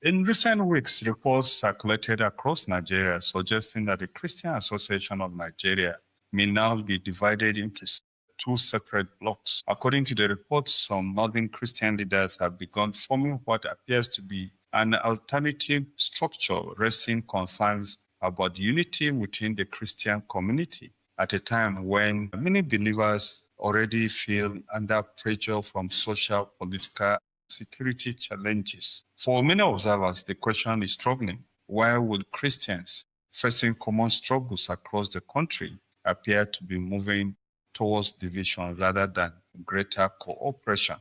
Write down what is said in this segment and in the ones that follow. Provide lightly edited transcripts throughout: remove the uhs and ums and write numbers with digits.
In recent weeks, reports circulated across Nigeria suggesting that the Christian Association of Nigeria may now be divided into two separate blocks. According to the reports, some northern Christian leaders have begun forming what appears to be an alternative structure raising concerns about unity within the Christian community at a time when many believers already feel under pressure from social, political, security challenges. For many observers, the question is troubling. Why would Christians facing common struggles across the country appear to be moving towards division rather than greater cooperation?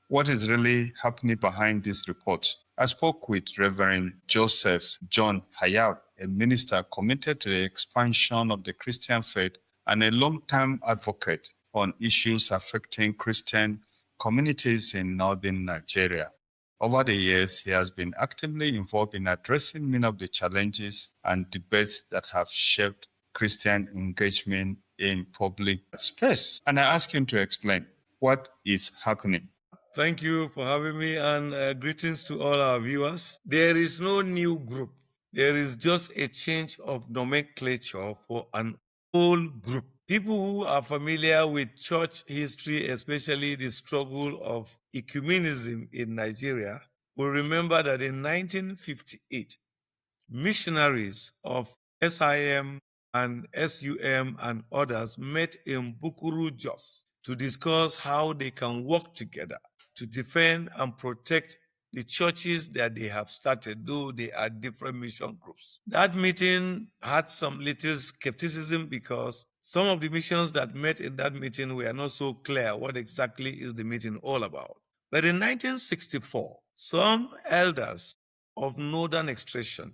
What is really happening behind this report? I spoke with Reverend Joseph John Hayab, a minister committed to the expansion of the Christian faith and a long-time advocate on issues affecting Christian communities in northern Nigeria. Over the years, he has been actively involved in addressing many of the challenges and debates that have shaped Christian engagement in public space. And I asked him to explain what is happening. Thank you for having me, and greetings to all our viewers. There is no new group. There is just a change of nomenclature for an old group. People who are familiar with church history, especially the struggle of ecumenism in Nigeria, will remember that in 1958, missionaries of SIM and SUM and others met in Bukuru, Jos, to discuss how they can work together to defend and protect the churches that they have started, though they are different mission groups. That meeting had some little skepticism because some of the missions that met in that meeting were not so clear what exactly is the meeting all about. But in 1964, some elders of northern extraction,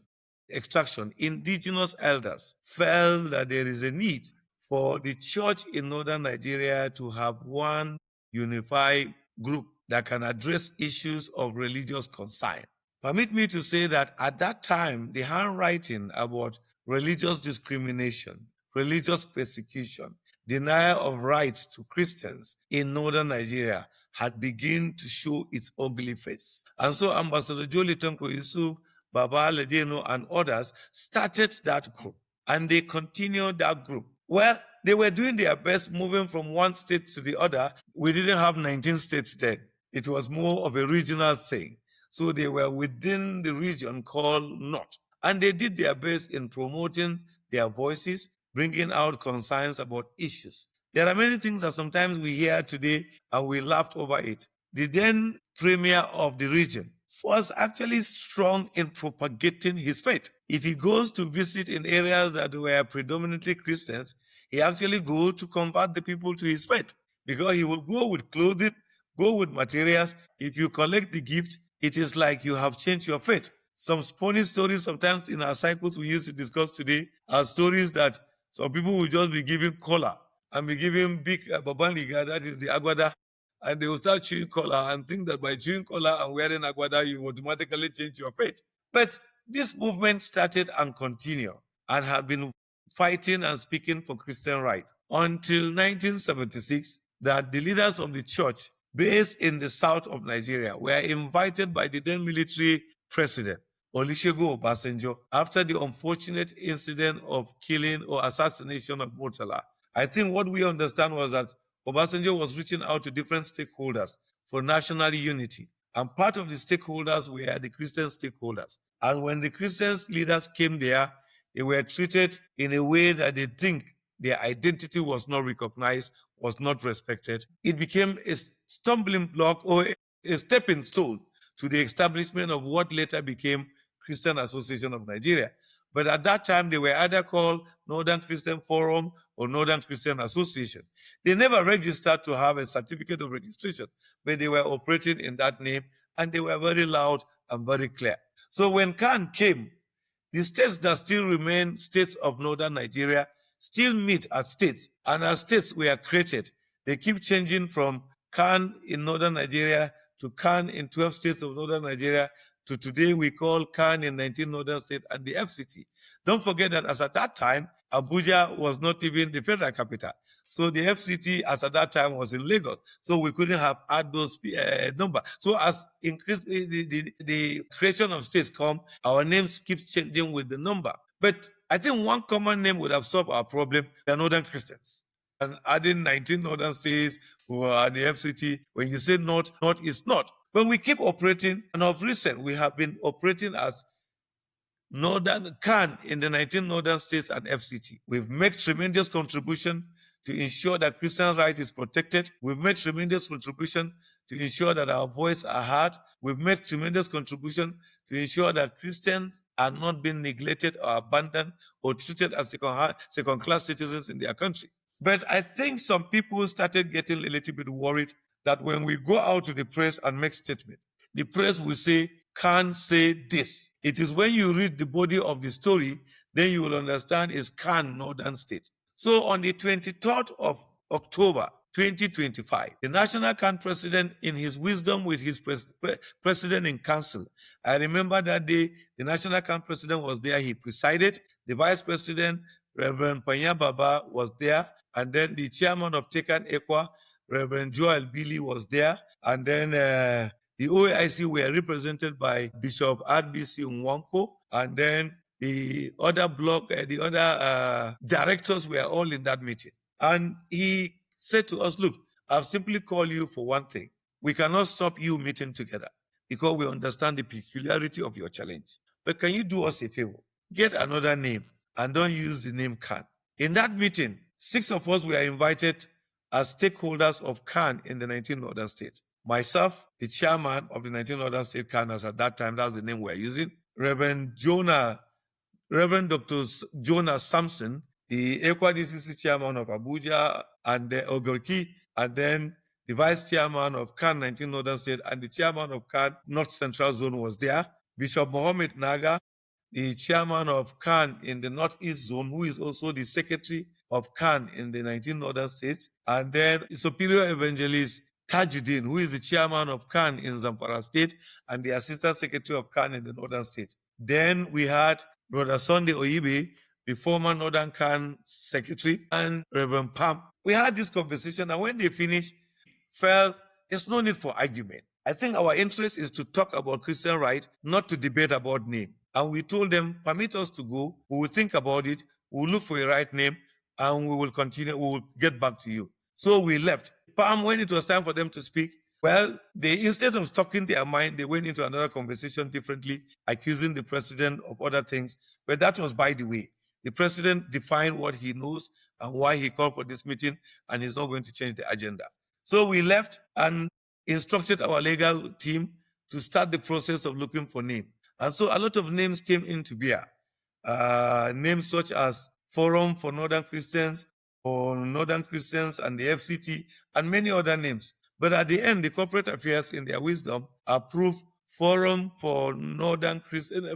indigenous elders, felt that there is a need for the church in northern Nigeria to have one unified group that can address issues of religious concern. Permit me to say that at that time, the handwriting about religious discrimination, religious persecution, denial of rights to Christians in northern Nigeria had begun to show its ugly face. And so Ambassador Joli Tonko Yusuf, Baba Ledeno, and others started that group, and they continued that group. Well, they were doing their best moving from one state to the other. We didn't have 19 states then. It was more of a regional thing. So they were within the region called North. And they did their best in promoting their voices, bringing out concerns about issues. There are many things that sometimes we hear today and we laughed over it. The then premier of the region was actually strong in propagating his faith. If he goes to visit in areas that were predominantly Christians, he actually goes to convert the people to his faith, because he will go with clothing, go with materials. If you collect the gift, it is like you have changed your faith. Some funny stories sometimes in our cycles we used to discuss today are stories that some people will just be giving kola and be giving big babaniga, that is the agbada, and they will start chewing kola and think that by chewing kola and wearing agbada, you automatically change your faith. But this movement started and continued and have been fighting and speaking for Christian rights until 1976, that the leaders of the church based in the south of Nigeria were invited by the then military president, Olusegun Obasanjo, after the unfortunate incident of killing or assassination of Murtala. I think what we understand was that Obasanjo was reaching out to different stakeholders for national unity. And part of the stakeholders were the Christian stakeholders. And when the Christian leaders came there, they were treated in a way that they think their identity was not recognized, was not respected. It became a stumbling block or a stepping stone to the establishment of what later became Christian Association of Nigeria. But at that time, they were either called Northern Christian Forum or Northern Christian Association. They never registered to have a certificate of registration, but they were operating in that name, and they were very loud and very clear. So when Khan came, the states that still remain states of Northern Nigeria still meet as states, and as states were created, they keep changing from Khan in Northern Nigeria to Khan in 12 states of Northern Nigeria to today we call Khan in 19 Northern states and the FCT. Don't forget that as at that time, Abuja was not even the federal capital. So the FCT, as at that time, was in Lagos. So we couldn't have add those number. So as increase the creation of states come, our names keeps changing with the number. But I think one common name would have solved our problem. We are Northern Christians. And adding 19 Northern states who are the FCT, when you say North, North is not. When we keep operating, and of recent, we have been operating as Northern CAN in the 19 Northern states and FCT. We've made tremendous contribution to ensure that Christian rights is protected. We've made tremendous contribution to ensure that our voice are heard. We've made tremendous contribution to ensure that Christians are not being neglected or abandoned or treated as second-class citizens in their country. But I think some people started getting a little bit worried that when we go out to the press and make statement, the press will say, "Can't say this." It is when you read the body of the story, then you will understand it's Can Northern State. So on the 23rd of October, 2025, the National Can President, in his wisdom with his President in Council, I remember that day, the National Can President was there, he presided, the Vice President, Reverend Panya Baba, was there, and then the Chairman of Tekan Ekwa, Reverend Joel Billy, was there, and then the OAIC were represented by Bishop RBC Nwanko, and then the other block, the other directors were all in that meeting. And he said to us, "Look, I've simply called you for one thing. We cannot stop you meeting together because we understand the peculiarity of your challenge. But can you do us a favor? Get another name and don't use the name Khan." In that meeting, 6 of us were invited as stakeholders of Khan in the 19 Northern States. Myself, the chairman of the 19 Northern State Canals at that time, that's the name we're using. Reverend Dr. Jonah Sampson, the Ekwa DCC chairman of Abuja and Ogorki, and then the vice chairman of Khan 19 Northern State and the chairman of Khan North Central Zone was there. Bishop Mohammed Naga, the chairman of Khan in the Northeast Zone, who is also the secretary of Khan in the 19 Northern States, and then the Superior Evangelist Tajuddin, who is the chairman of Khan in Zamfara State and the assistant secretary of Khan in the Northern State. Then we had Brother Sunday Oyibe, the former Northern Khan secretary, and Reverend Pam. We had this conversation, and when they finished, felt there's no need for argument. I think our interest is to talk about Christian right, not to debate about name. And we told them, permit us to go, we will think about it, we will look for a right name, and we will continue, we will get back to you. So we left. Pam, when it was time for them to speak, well, they, instead of talking their mind, they went into another conversation differently, accusing the president of other things. But that was by the way. The president defined what he knows and why he called for this meeting, and he's not going to change the agenda. So we left and instructed our legal team to start the process of looking for names. And so a lot of names came into beer. Names such as Forum for Northern Christians, or Northern Christians and the FCT, and many other names. But at the end, the corporate affairs, in their wisdom, approved Forum for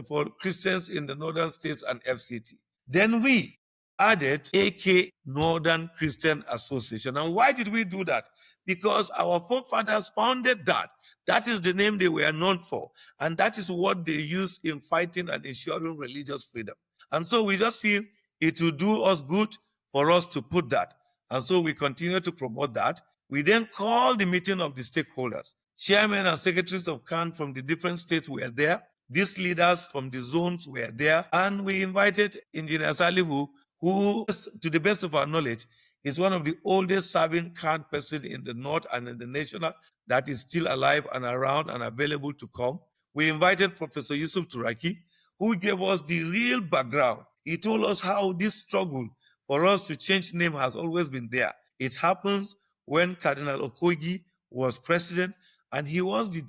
for Christians in the Northern States and FCT. Then we added AK Northern Christian Association. And why did we do that? Because our forefathers founded that. That is the name they were known for. And that is what they used in fighting and ensuring religious freedom. And so we just feel it will do us good for us to put that. And so we continue to promote that. We then called the meeting of the stakeholders. Chairmen and secretaries of CAN from the different states were there. These leaders from the zones were there. And we invited Engineer Salihu, who, to the best of our knowledge, is one of the oldest serving CAN person in the North and in the national that is still alive and around and available to come. We invited Professor Yusuf Turaki, who gave us the real background. He told us how this struggle for us to change name has always been there. It happens when Cardinal Okogie was president, and he was the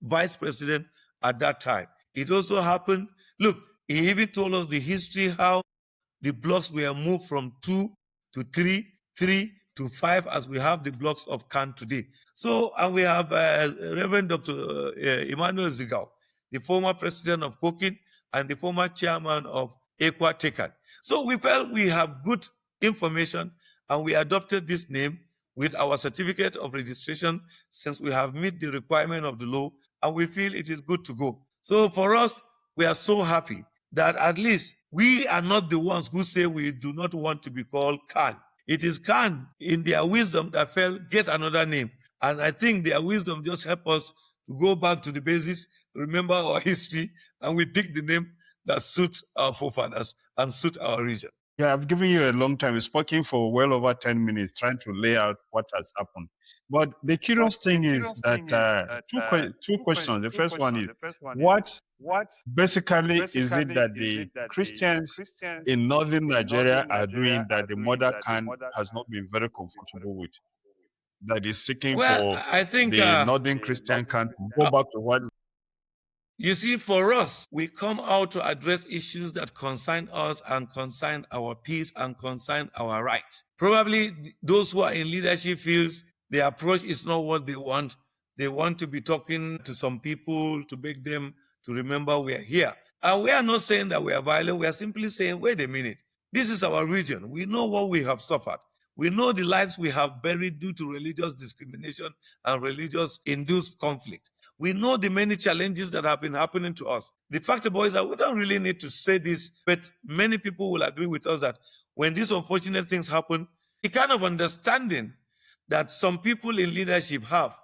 vice president at that time. It also happened, look, he even told us the history, how the blocks were moved from 2 to 3, 3 to 5, as we have the blocks of CAN today. So, and we have Reverend Dr. Emmanuel Zigao, the former president of Kokin and the former chairman of Ekwa Tekan. So we felt we have good information, and we adopted this name with our certificate of registration, since we have met the requirement of the law, and we feel it is good to go. So for us, we are so happy that at least we are not the ones who say we do not want to be called CAN. It is Khan, in their wisdom, that felt, get another name. And I think their wisdom just helped us to go back to the basis, remember our history, and we pick the name that suits our forefathers and suit our region. Yeah, I've given you a long time. You've spoken for well over 10 minutes trying to lay out what has happened. But the curious thing is that two questions. The first one is, what basically is it that the Christians in northern Nigeria are doing that the mother has not been very comfortable with? That is seeking for I think the northern Christian camp to go back to what. You see, for us, we come out to address issues that concern us and concern our peace and concern our rights. Probably those who are in leadership fields, the approach is not what they want. They want to be talking to some people to make them to remember we are here. And we are not saying that we are violent. We are simply saying, wait a minute. This is our region. We know what we have suffered. We know the lives we have buried due to religious discrimination and religious induced conflict. We know the many challenges that have been happening to us. The fact about it is that we don't really need to say this, but many people will agree with us that when these unfortunate things happen, the kind of understanding that some people in leadership have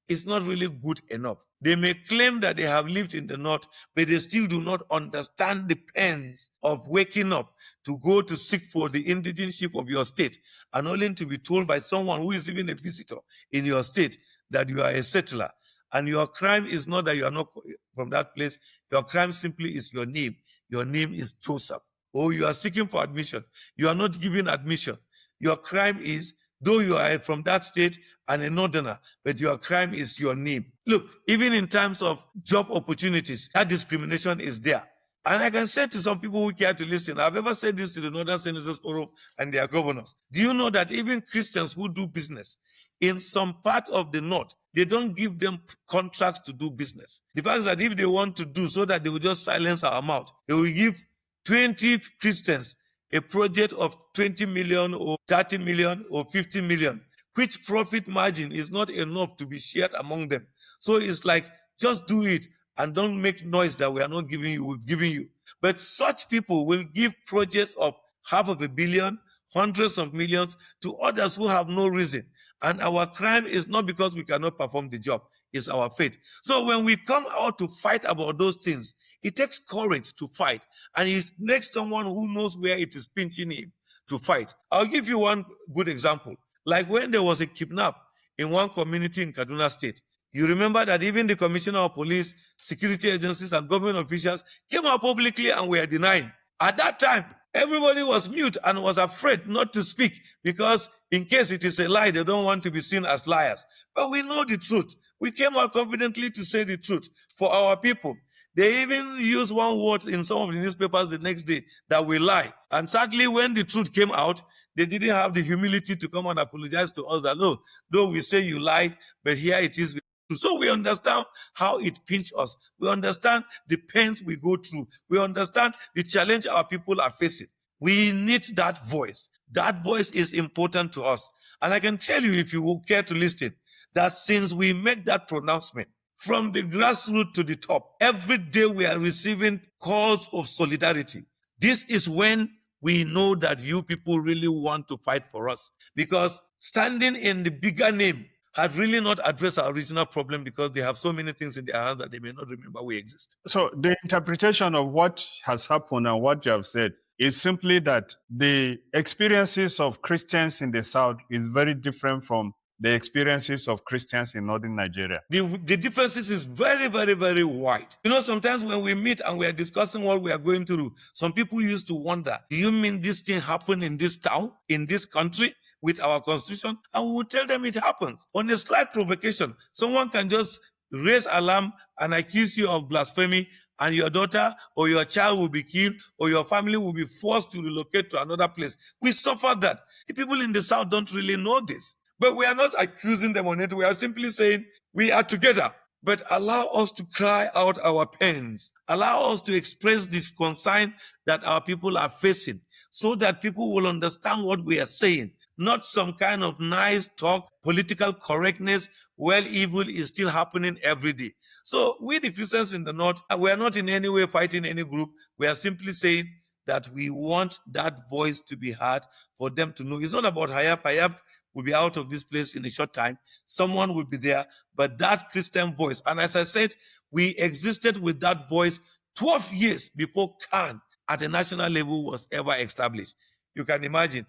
is not really good enough. They may claim that they have lived in the north, but they still do not understand the pains of waking up to go to seek for the indigenship of your state, and only to be told by someone who is even a visitor in your state that you are a settler. And your crime is not that you are not from that place. Your crime simply is your name. Your name is Joseph. Or you are seeking for admission. You are not giving admission. Your crime is, though you are from that state and a northerner, but your crime is your name. Look, even in terms of job opportunities, that discrimination is there. And I can say to some people who care to listen, I've ever said this to the Northern Senators Forum and their governors. Do you know that even Christians who do business in some part of the north, they don't give them contracts to do business. The fact is that if they want to do so that they will just silence our mouth, they will give 20 Christians a project of 20 million or 30 million or 50 million, which profit margin is not enough to be shared among them. So it's like, just do it and don't make noise that we are not giving you, we've given you. But such people will give projects of $500 million, hundreds of millions to others who have no reason. And our crime is not because we cannot perform the job, it's our fate. So when we come out to fight about those things, it takes courage to fight. And it makes someone who knows where it is pinching him to fight. I'll give you one good example. Like when there was a kidnap in one community in Kaduna State, you remember that even the Commissioner of Police, security agencies, and government officials came out publicly and were denying. At that time, everybody was mute and was afraid not to speak because in case it is a lie, they don't want to be seen as liars. But we know the truth. We came out confidently to say the truth for our people. They even used one word in some of the newspapers the next day that we lie. And sadly, when the truth came out, they didn't have the humility to come and apologize to us that, no, though we say you lied, but here it is. So we understand how it pinches us. We understand the pains we go through. We understand the challenge our people are facing. We need that voice. That voice is important to us. And I can tell you, if you will care to listen, that since we make that pronouncement, from the grassroots to the top, every day we are receiving calls for solidarity. This is when we know that you people really want to fight for us. Because standing in the bigger name had really not addressed our original problem because they have so many things in their hands that they may not remember we exist. So the interpretation of what has happened and what you have said is simply that the experiences of Christians in the South is very different from the experiences of Christians in northern Nigeria. The differences is very, very, very wide. You know, sometimes when we meet and we are discussing what we are going through, some people used to wonder, do you mean this thing happened in this town, in this country, with our constitution? And we will tell them it happens. On a slight provocation, someone can just raise alarm and accuse you of blasphemy, and your daughter or your child will be killed, or your family will be forced to relocate to another place. We suffer that. The people in the South don't really know this. But we are not accusing them on it. We are simply saying we are together. But allow us to cry out our pains. Allow us to express this concern that our people are facing so that people will understand what we are saying. Not some kind of nice talk, political correctness, while evil is still happening every day. So we, the Christians in the North, we are not in any way fighting any group. We are simply saying that we want that voice to be heard for them to know. It's not about Hayab. Hayab will be out of this place in a short time. Someone will be there, but that Christian voice. And as I said, we existed with that voice 12 years before Khan at a national level was ever established. You can imagine.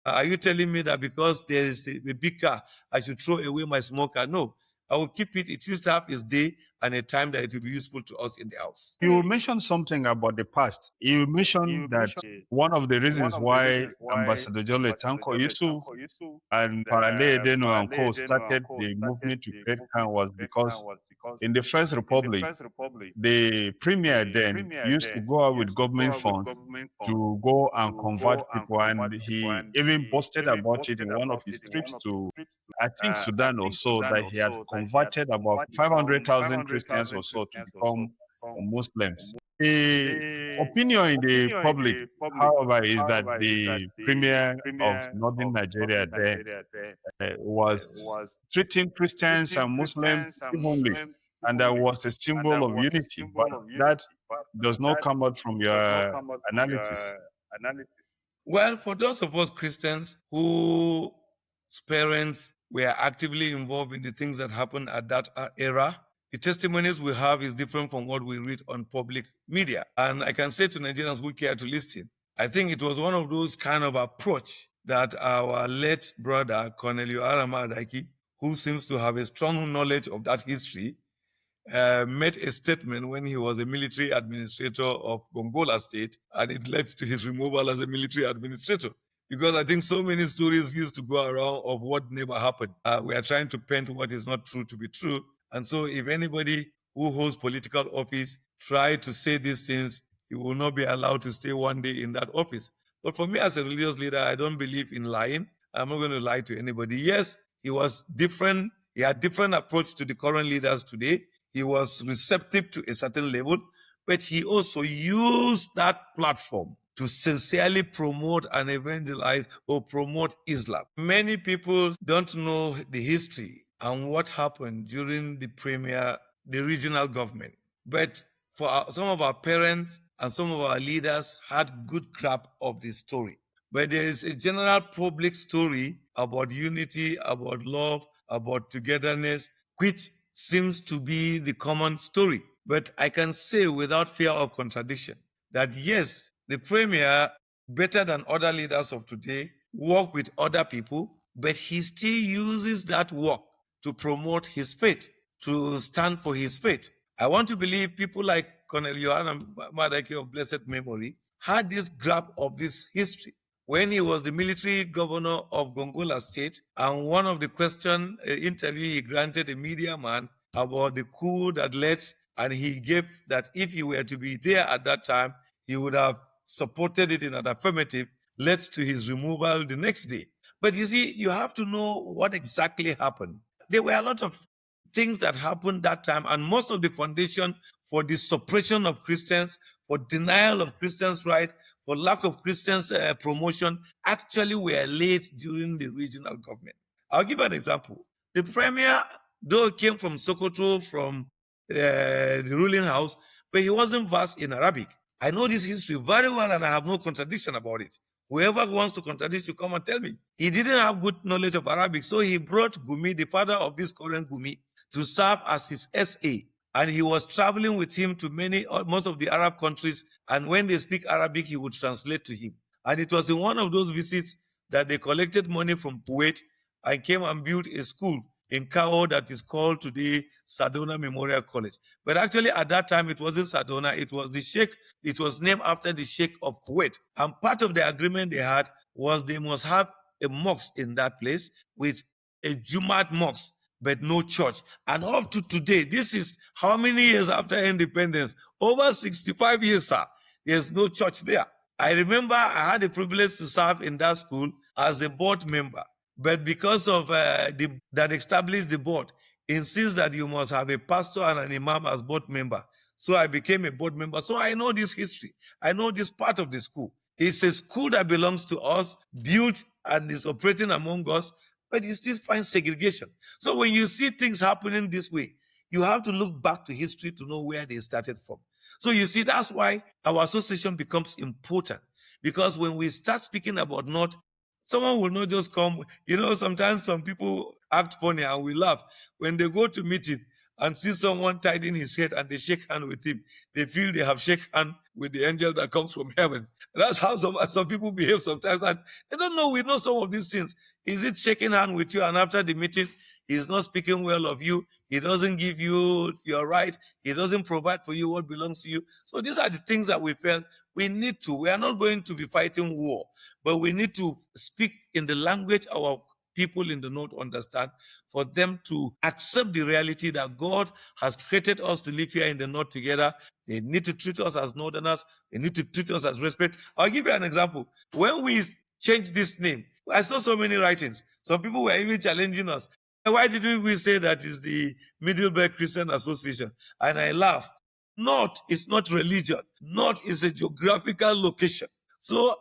Are you telling me that because there is a big car, I should throw away my small car? No. I will keep it. It will have its day and a time that it will be useful to us in the house. You mentioned something about the past. You mentioned that one of the reasons why Ambassador Jole Tanko Yusuf and Parale Deno and Co. started the movement to create Khan was because in the First Republic, the premier then used to go out with government funds to go and convert people, and he even boasted about it in one of his trips to, I think, Sudan or so, that he had converted about 500,000 Christians or so to become Muslims. The opinion in the public, however, is that the premier of northern Nigeria there was treating Christians and Muslims evenly, and that was a symbol of unity. But that does not come out from your analysis. Well, for those of us Christians whose parents were actively involved in the things that happened at that era, the testimonies we have is different from what we read on public media. And I can say to Nigerians who care to listen, I think it was one of those kind of approach that our late brother, Cornelio Aramadaki, who seems to have a strong knowledge of that history, made a statement when he was a military administrator of Gongola State, and it led to his removal as a military administrator. Because I think so many stories used to go around of what never happened. We are trying to paint what is not true to be true. And so if anybody who holds political office try to say these things, he will not be allowed to stay one day in that office. But for me as a religious leader, I don't believe in lying. I'm not going to lie to anybody. Yes, he was different. He had different approach to the current leaders today. He was receptive to a certain level, but he also used that platform to sincerely promote and evangelize or promote Islam. Many people don't know the history and what happened during the regional government. But for some of our parents and some of our leaders had good grasp of the story. But there is a general public story about unity, about love, about togetherness, which seems to be the common story. But I can say without fear of contradiction that yes, the premier, better than other leaders of today, work with other people, but he still uses that work to promote his faith, to stand for his faith. I want to believe people like Colonel Yohana Madaki of blessed memory had this grasp of this history. When he was the military governor of Gongola State, and one of the question interview he granted a media man about the coup that led, and he gave that if he were to be there at that time, he would have supported it in an affirmative, led to his removal the next day. But you see, you have to know what exactly happened. There were a lot of things that happened that time, and most of the foundation for the suppression of Christians, for denial of Christians' right, for lack of Christians' promotion, actually were laid during the regional government. I'll give an example. The premier, though came from Sokoto, from the ruling house, but he wasn't versed in Arabic. I know this history very well, and I have no contradiction about it. Whoever wants to contradict you, come and tell me. He didn't have good knowledge of Arabic, so he brought Gumi, the father of this current Gumi, to serve as his SA. And he was traveling with him to most of the Arab countries. And when they speak Arabic, he would translate to him. And it was in one of those visits that they collected money from Kuwait and came and built a school in Kao that is called today Sadona Memorial College. But actually at that time, it wasn't Sadona, it was the Sheikh. It was named after the Sheikh of Kuwait. And part of the agreement they had was they must have a mosque in that place with a Jumat mosque, but no church. And up to today, this is how many years after independence? Over 65 years, sir. There's no church there. I remember I had the privilege to serve in that school as a board member. But because of that established the board, insists that you must have a pastor and an imam as board member. So I became a board member. So I know this history. I know this part of the school. It's a school that belongs to us, built and is operating among us, but you still find segregation. So when you see things happening this way, you have to look back to history to know where they started from. So you see, that's why our association becomes important. Because when we start speaking about North, someone will not just come. Sometimes some people act funny and we laugh. When they go to meeting and see someone tied in his head and they shake hand with him, they feel they have shake hand with the angel that comes from heaven. That's how some people behave sometimes. And they don't know, we know some of these things. Is it shaking hand with you and after the meeting, he's not speaking well of you. He doesn't give you your right. He doesn't provide for you what belongs to you. So these are the things that we felt we need to. We are not going to be fighting war, but we need to speak in the language our people in the North understand, for them to accept the reality that God has created us to live here in the North together. They need to treat us as Northerners. They need to treat us as respect. I'll give you an example. When we changed this name, I saw so many writings. Some people were even challenging us. Why didn't we say that is the Middleburg Christian Association? And I laugh. North is not religion. North is a geographical location. So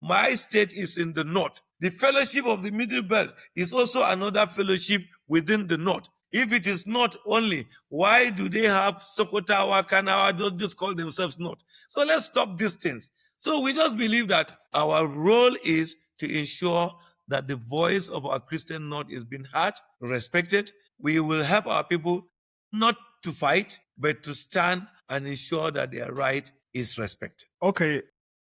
my state is in the North. The fellowship of the Middle Belt is also another fellowship within the North. If it is not only, why do they have Sokotawa, Kanawa, don't just call themselves North? So let's stop these things. So we just believe that our role is to ensure that the voice of our Christian North is being heard, respected. We will help our people not to fight, but to stand and ensure that their right is respected. Okay,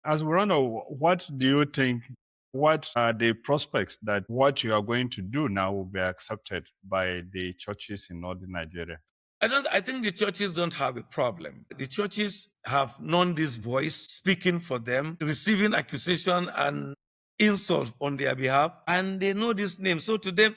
as we run over, what do you think? What are the prospects that what you are going to do now will be accepted by the churches in northern Nigeria? I think the churches don't have a problem. The churches have known this voice speaking for them, receiving accusation and insult on their behalf, and they know this name. So to them,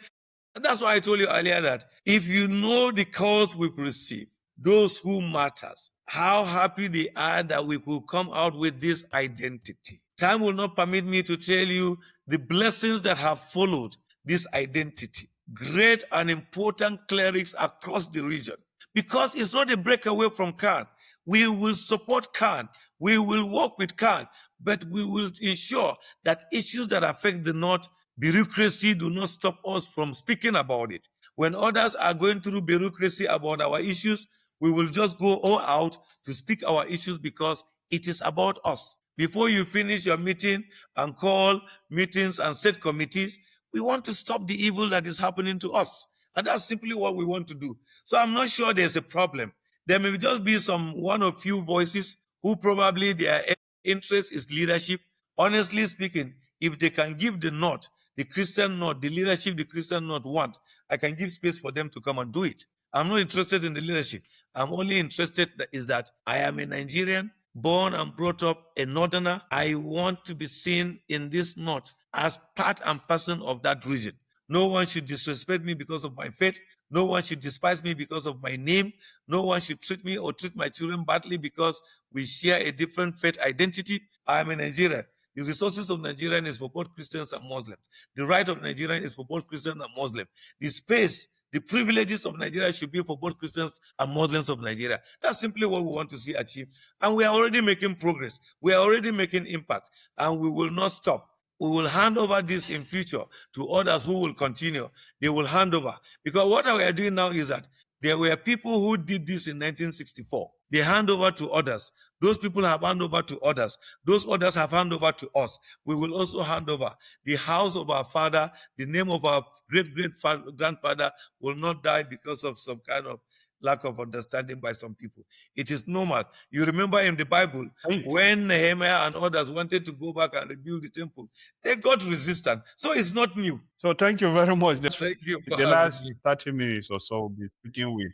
that's why I told you earlier that if you know the calls we've received, those who matters, how happy they are that we could come out with this identity. Time will not permit me to tell you the blessings that have followed this identity. Great and important clerics across the region. Because it's not a breakaway from CAN. We will support CAN. We will work with CAN, but we will ensure that issues that affect the North, bureaucracy do not stop us from speaking about it. When others are going through bureaucracy about our issues, we will just go all out to speak our issues because it is about us. Before you finish your meeting and call meetings and set committees, we want to stop the evil that is happening to us. And that's simply what we want to do. So I'm not sure there's a problem. There may just be one or few voices who probably their interest is leadership. Honestly speaking, if they can give the North, the Christian North, the leadership the Christian North want, I can give space for them to come and do it. I'm not interested in the leadership. I'm only interested is that I am a Nigerian, born and brought up a Northerner. I want to be seen in this North as part and parcel of that region. No one should disrespect me because of my faith. No one should despise me because of my name. No one should treat me or treat my children badly because we share a different faith identity. I am a Nigerian. The resources of Nigerian is for both Christians and Muslims. The right of Nigerian is for both Christians and Muslims. The space, the privileges of Nigeria should be for both Christians and Muslims of Nigeria. That's simply what we want to see achieved. And we are already making progress. We are already making impact. And we will not stop. We will hand over this in future to others who will continue. They will hand over. Because what we are doing now is that there were people who did this in 1964. They hand over to others. Those people have hand over to others. Those others have hand over to us. We will also hand over. The house of our father, the name of our great-great-grandfather will not die because of some kind of lack of understanding by some people. It is normal. You remember in the Bible, when Nehemiah and others wanted to go back and rebuild the temple, they got resistance. So it's not new. So thank you very much. Thank you for the having last me. 30 minutes or so, we'll be speaking with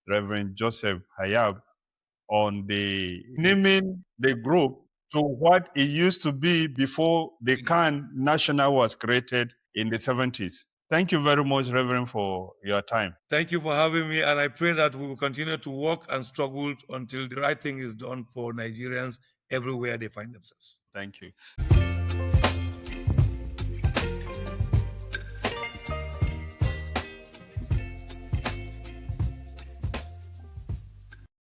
Reverend Joseph Hayab on the naming the group to what it used to be before the CAN National was created in the 70s. Thank you very much, Reverend, for your time. Thank you for having me, and I pray that we will continue to work and struggle until the right thing is done for Nigerians everywhere they find themselves. Thank you.